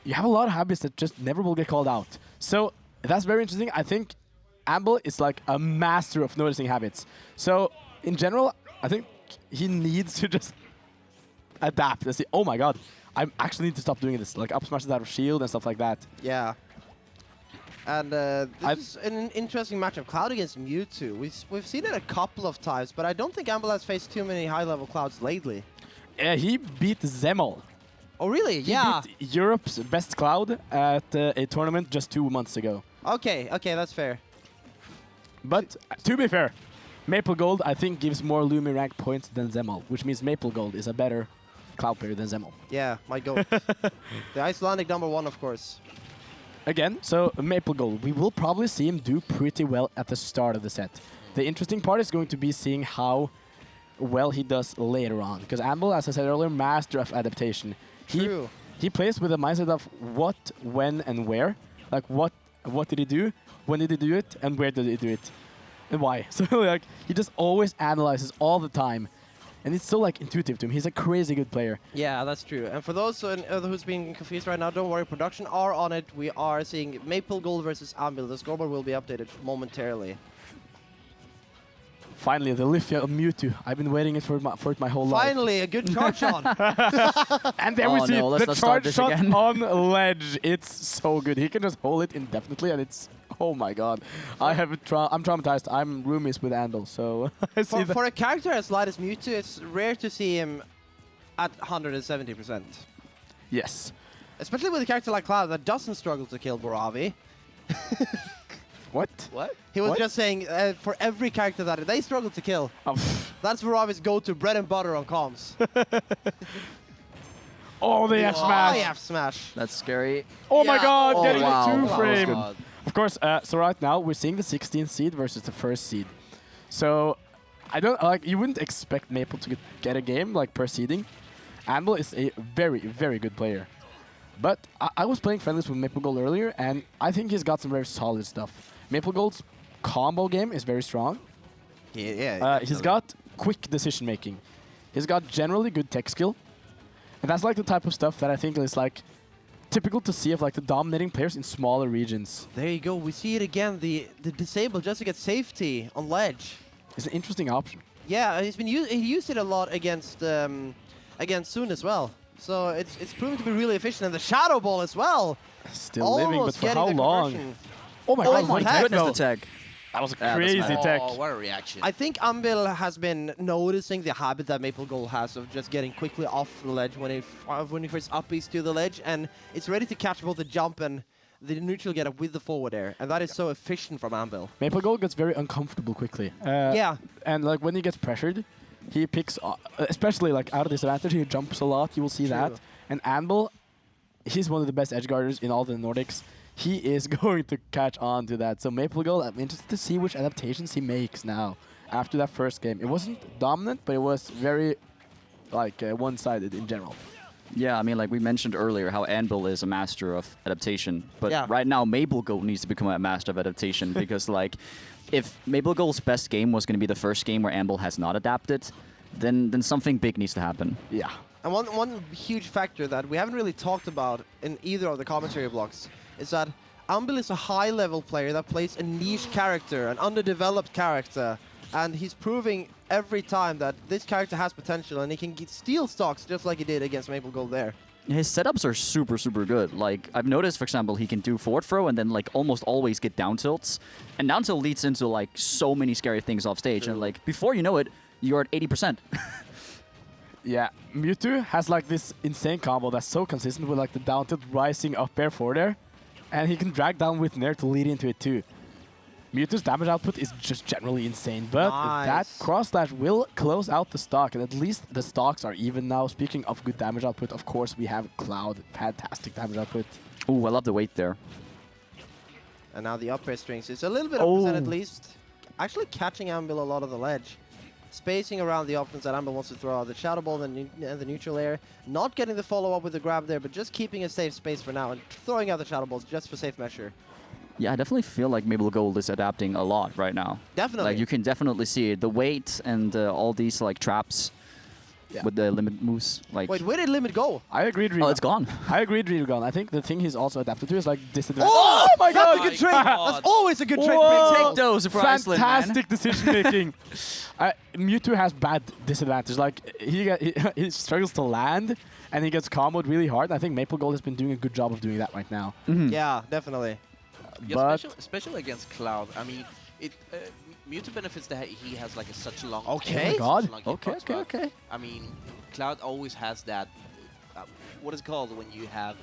you have a lot of habits that just never will get called out. So that's very interesting. I think ANBIL is like a master of noticing habits. So in general, I think he needs to just adapt and see, oh my god, I actually need to stop doing this. Like up smashes out of shield and stuff like that. Yeah. And this is an interesting matchup. Cloud against Mewtwo. We've seen it a couple of times, but I don't think ANBIL has faced too many high-level Clouds lately. Yeah, he beat Zemel. Oh, really? He Yeah. beat Europe's best Cloud at a tournament just 2 months ago. Okay, that's fair. But to be fair, MAPELGOLD I think gives more Lumi rank points than Zemel, which means MAPELGOLD is a better Cloud player than Zemel. Yeah, my goat. The Icelandic #1, of course. Again, so MAPELGOLD, we will probably see him do pretty well at the start of the set. The interesting part is going to be seeing how well he does later on. Because ANBIL, as I said earlier, master of adaptation. True. He plays with the mindset of what, when, and where. Like what did he do, when did he do it, and where did he do it, and why. So like he just always analyzes all the time. And it's so like intuitive to him. He's a crazy good player. Yeah, that's true. And for those who's being confused right now, don't worry. Production are on it. We are seeing MAPELGOLD versus ANBIL. The scoreboard will be updated momentarily. Finally, the Lithia of Mewtwo. I've been waiting for it my whole life. Finally, a good charge on. And there we see no, the charge shot on ledge. It's so good. He can just hold it indefinitely, and it's oh my god. I'm traumatized. I'm roomies with ANBIL, so I see for a character as light as Mewtwo, it's rare to see him at 170%. Yes. Especially with a character like Cloud that doesn't struggle to kill Boravi. What? What? He was What? just saying for every character that they struggle to kill, Oh, that's Boravi's go-to bread and butter on comms. oh the F Oh, smash. F smash. That's scary. Oh my Yeah. god, Oh, getting wow. a That was 2-frame. good. Of course, so right now we're seeing the 16th seed versus the 1st seed. So I don't like you wouldn't expect Maple to get a game like per seeding. ANBIL is a very, very good player. But I was playing friendlies with MAPELGOLD earlier, and I think he's got some very solid stuff. MAPELGOLD's combo game is very strong. Yeah. He's got quick decision making. He's got generally good tech skill. And that's like the type of stuff that I think is like typical to see of like the dominating players in smaller regions. There you go. We see it again. The disable just to get safety on ledge. It's an interesting option. Yeah, he used it a lot against Soon as well. So it's proven to be really efficient, and the Shadow Ball as well. Still living, but Almost for getting how the long? conversion. Oh my Oh god, my what tag Goodness, though. the tag. That was a Yeah, that's crazy nice. tech. Oh, what a reaction. I think ANBIL has been noticing the habit that MAPELGOLD has of just getting quickly off the ledge when he first upbeats to the ledge, and it's ready to catch both the jump and the neutral get up with the forward air, and that is so efficient from ANBIL. MAPELGOLD gets very uncomfortable quickly. Yeah. And like when he gets pressured, he picks, especially like out of disadvantage, he jumps a lot. You will see True. that. And ANBIL, he's one of the best edge guarders in all the Nordics. He is going to catch on to that. So MAPELGOLD, I'm interested to see which adaptations he makes now after that first game. It wasn't dominant, but it was very like one-sided in general. Yeah, I mean, like we mentioned earlier, how ANBIL is a master of adaptation. But Yeah. right now, MAPELGOLD needs to become a master of adaptation because, like, if MAPELGOLD's best game was going to be the first game where ANBIL has not adapted, then something big needs to happen. Yeah. And one huge factor that we haven't really talked about in either of the commentary blocks is that ANBIL is a high-level player that plays a niche character, an underdeveloped character, and he's proving every time that this character has potential and he can steal stocks just like he did against MAPELGOLD there. His setups are super, super good. Like, I've noticed, for example, he can do forward throw and then, like, almost always get down tilts. And down tilt leads into, like, so many scary things off stage. And, like, before you know it, you're at 80%. Yeah, Mewtwo has like this insane combo that's so consistent with like the down tilt rising up air forward air, and he can drag down with Nair to lead into it too. Mewtwo's damage output is just generally insane, but that Nice. cross slash will close out the stock, and at least the stocks are even now. Speaking of good damage output, of course we have Cloud, fantastic damage output. Ooh, I love the weight there. And now the up air strings is a little bit upset at Oh. least. Actually catching ANBIL a lot of the ledge. Spacing around the options that ANBIL wants to throw out. The Shadow Ball and the neutral air. Not getting the follow-up with the grab there, but just keeping a safe space for now and throwing out the Shadow Balls just for safe measure. Yeah, I definitely feel like MAPELGOLD is adapting a lot right now. Definitely. Like, you can definitely see it. The weight and all these, like, traps. Yeah. with the limit moves. Like, Wait, where did limit go? I agreed. oh, it's gone. I agreed. Gone. I think the thing he's also adapted to is like disadvantage. Oh, my that's god! a good trade. That's always a good trade. Whoa. Take those for Iceland, man. Fantastic decision making. Mewtwo has bad disadvantage. Like he struggles to land, and he gets comboed really hard. I think MAPELGOLD has been doing a good job of doing that right now. Yeah, definitely. Yeah, But especially against Cloud. I mean, Mewtwo benefits that he has like such a long. Okay. Oh my God. such a long Okay, hitbox, okay, but, okay. I mean, Cloud always has that. What is it called when you have?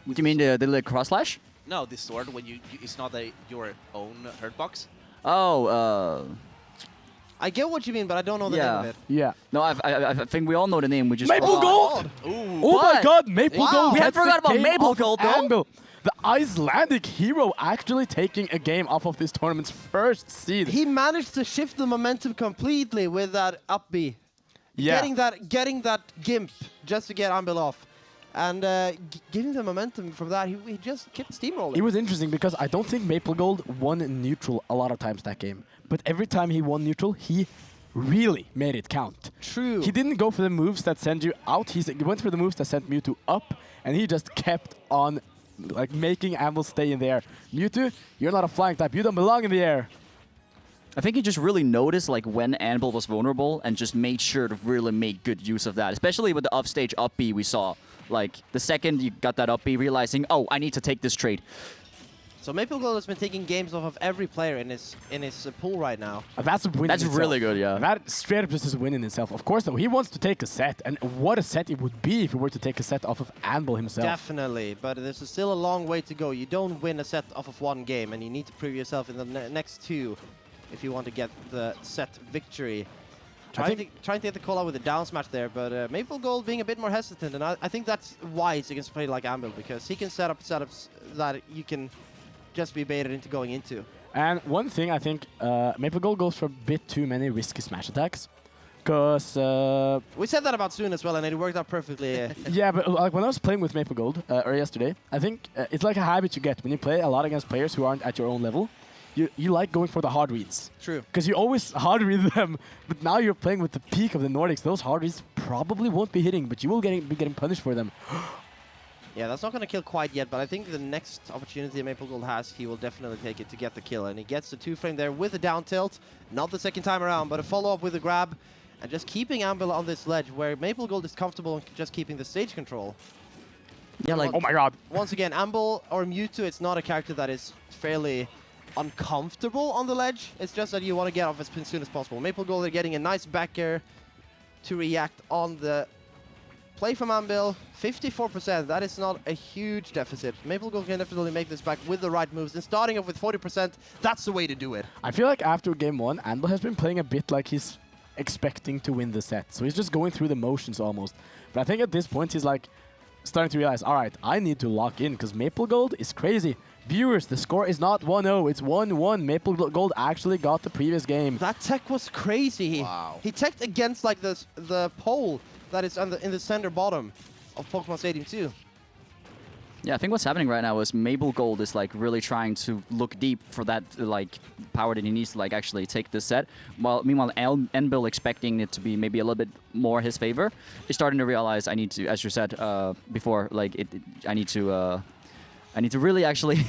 What do you mean the cross slash? No, this sword when it's not your own hurt box. Oh, I get what you mean, but I don't know the name of it. yeah. no, I think we all know the name. We just MAPELGOLD! Ooh. Oh my But- god, MAPELGOLD! Wow. We had gets the forgot about game off MAPELGOLD, of though. ANBIL. The Icelandic hero actually taking a game off of this tournament's first seed. He managed to shift the momentum completely with that up B. Yeah. Getting that gimp just to get ANBIL off. And giving the momentum from that, he just kept steamrolling. It was interesting because I don't think MAPELGOLD won neutral a lot of times that game. But every time he won neutral, he really made it count. True. He didn't go for the moves that send you out. He went for the moves that sent Mewtwo up, and he just kept on like making ANBIL stay in the air. Mewtwo, you're not a flying type. You don't belong in the air. I think he just really noticed like when ANBIL was vulnerable and just made sure to really make good use of that, especially with the offstage up B we saw. Like the second you got that up B, realizing, oh, I need to take this trade. So MAPELGOLD has been taking games off of every player in his pool right now. That's a win. That's in itself. really good, yeah. That straight up just is a win in itself. Of course, though, he wants to take a set, and what a set it would be if he were to take a set off of ANBIL himself. Definitely, but there's still a long way to go. You don't win a set off of one game, and you need to prove yourself in the next two if you want to get the set victory. Trying to get the call out with a down smash there, but MAPELGOLD being a bit more hesitant, and I think that's wise against a player like ANBIL, because he can set up setups that you can just be baited into going into. And one thing, I think MAPELGOLD goes for a bit too many risky smash attacks. Because, We said that about Soon as well, and it worked out perfectly. yeah, but like when I was playing with MAPELGOLD or yesterday, I think it's like a habit you get when you play a lot against players who aren't at your own level. You like going for the hard reads. True. Because you always hard read them, but now you're playing with the peak of the Nordics. Those hard reads probably won't be hitting, but you will be getting punished for them. Yeah, that's not going to kill quite yet, but I think the next opportunity MAPELGOLD has, he will definitely take it to get the kill. And he gets the 2-frame there with a down tilt. Not the second time around, but a follow-up with a grab. And just keeping ANBIL on this ledge, where MAPELGOLD is comfortable in just keeping the stage control. Yeah, like Oh my god. Once again, ANBIL or Mewtwo, it's not a character that is fairly uncomfortable on the ledge. It's just that you want to get off as soon as possible. MAPELGOLD are getting a nice back air to react on the play from ANBIL. 54%, that is not a huge deficit. MAPELGOLD can definitely make this back with the right moves. And starting off with 40%, that's the way to do it. I feel like after game one, ANBIL has been playing a bit like he's expecting to win the set. So he's just going through the motions almost. But I think at this point he's like starting to realize, all right, I need to lock in because MAPELGOLD is crazy. Viewers, the score is not 1-0, it's 1-1. MAPELGOLD actually got the previous game. That tech was crazy. Wow. He teched against like the pole that is in the center bottom of Pokemon Stadium 2. yeah, I think what's happening right now is MAPELGOLD is like really trying to look deep for that like power that he needs to like actually take this set. While meanwhile, ANBIL expecting it to be maybe a little bit more his favor, is starting to realize I need to, as you said before, like I need to really actually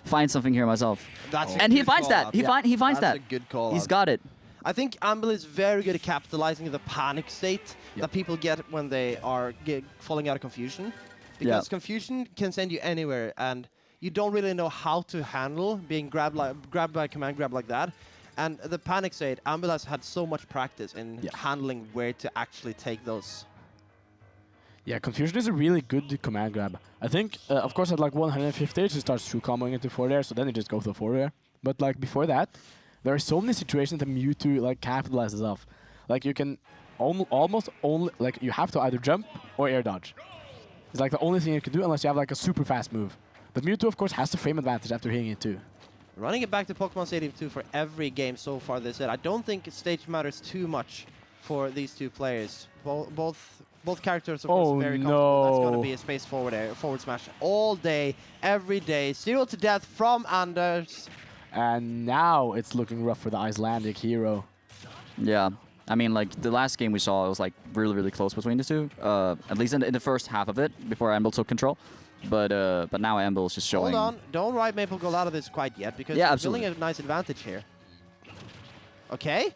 find something here myself. That's a And he good finds call that. out. He finds That's that. a good call. He's out. got it. I think ANBIL is very good at capitalizing the panic state that people get when they are falling out of confusion. Because confusion can send you anywhere, and you don't really know how to handle being grabbed by a command grab like that. And the panic state, ANBIL has had so much practice in handling where to actually take those. Yeah, Confusion is a really good command grab. I think, of course, at like 150, he starts true comboing into 4 there, so then he just goes to 4 there. But like before that, there are so many situations that Mewtwo like capitalizes off. Like you can almost only, like you have to either jump or air dodge. It's like the only thing you can do unless you have like a super fast move. But Mewtwo, of course, has the frame advantage after hitting it too. Running it back to Pokemon Stadium 2 for every game so far this set. I don't think stage matters too much for these two players. Both characters, of course, very comfortable. That's going to be a space forward smash all day, every day. 0 to death from Anders. And now it's looking rough for the Icelandic hero. Yeah. I mean, like the last game we saw, it was like really, really close between the two. At least in the first half of it, before ANBIL took control. But now ANBIL is just showing. Hold on, don't ride MAPELGOLD out of this quite yet, because Yeah, he's absolutely. building a nice advantage here. Okay.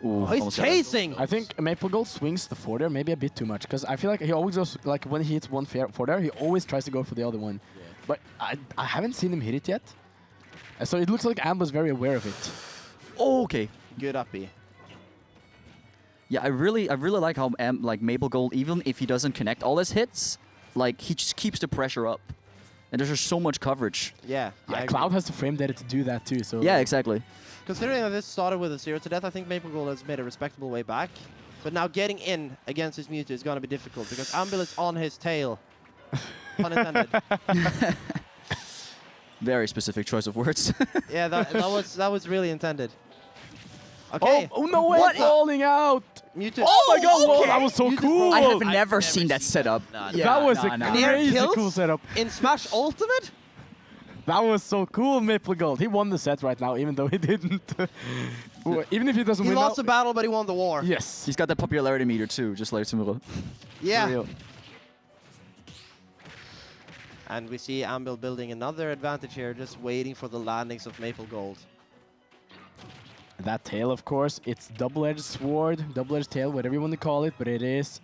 Ooh, Oh, he's almost got it. chasing! I think MAPELGOLD swings the forward maybe a bit too much, because I feel like he always goes, like when he hits one forward, he always tries to go for the other one. Yeah. But I haven't seen him hit it yet. So it looks like ANBIL is very aware of it. Oh, okay. Good uppy. Yeah, I really like how MAPELGOLD, even if he doesn't connect all his hits, like he just keeps the pressure up, and there's just so much coverage. Yeah. I Yeah, agree. Cloud has the frame data to do that too. So Yeah, exactly. Considering that this started with a 0 to death, I think MAPELGOLD has made a respectable way back. But now getting in against his Mewtwo is going to be difficult, because ANBIL is on his tail. Pun intended. Very specific choice of words. Yeah, that was really intended. Okay. Oh no way! What? Falling out! Mewtwo. Oh my god! Whoa, okay. that was so You just cool! I have I've never seen that seen setup. that. Nah, Yeah, that was nah, a nah. crazy Kills? cool setup. In Smash Ultimate? That was so cool, MAPELGOLD. He won the set right now, even though he didn't. Even if he doesn't He win lost now. the battle, but he won the war. Yes. He's got the popularity meter too, just like Sumuro. Yeah. Real. And we see ANBIL building another advantage here, just waiting for the landings of MAPELGOLD. That tail, of course, it's double-edged sword, double-edged tail, whatever you want to call it, but it is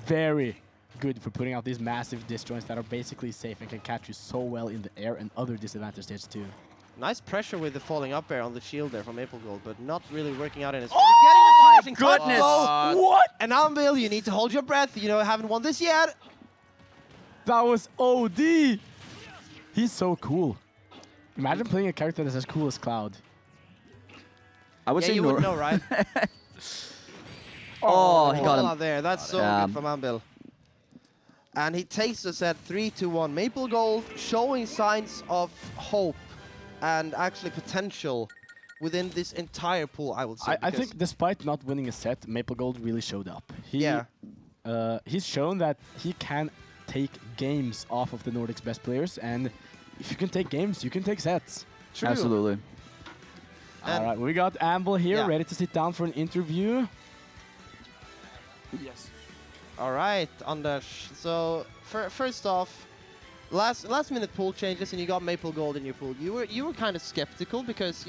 very good for putting out these massive disjoints that are basically safe and can catch you so well in the air and other disadvantage stages too. Nice pressure with the falling up air on the shield there from MAPELGOLD, but not really working out in his Oh favor. Getting the my finishing touch, goodness! though. What? And ANBIL, you need to hold your breath. You know, haven't won this yet. That was OD! He's so cool. Imagine playing a character that's as cool as Cloud. I would Yeah, say you would know, right? Oh, he got Hold him. on there. That's so Yeah. good from ANBIL. And he takes the set 3-1. MAPELGOLD showing signs of hope and actually potential within this entire pool, I would say. I because- think despite not winning a set, MAPELGOLD really showed up. Yeah. He's shown that he can take games off of the Nordic's best players, and if you can take games, you can take sets. True. Absolutely. All right, we got ANBIL here, Yeah. ready to sit down for an interview. Yes. All right, Anders. So first off, last minute pool changes, and you got MAPELGOLD in your pool. You were kind of skeptical because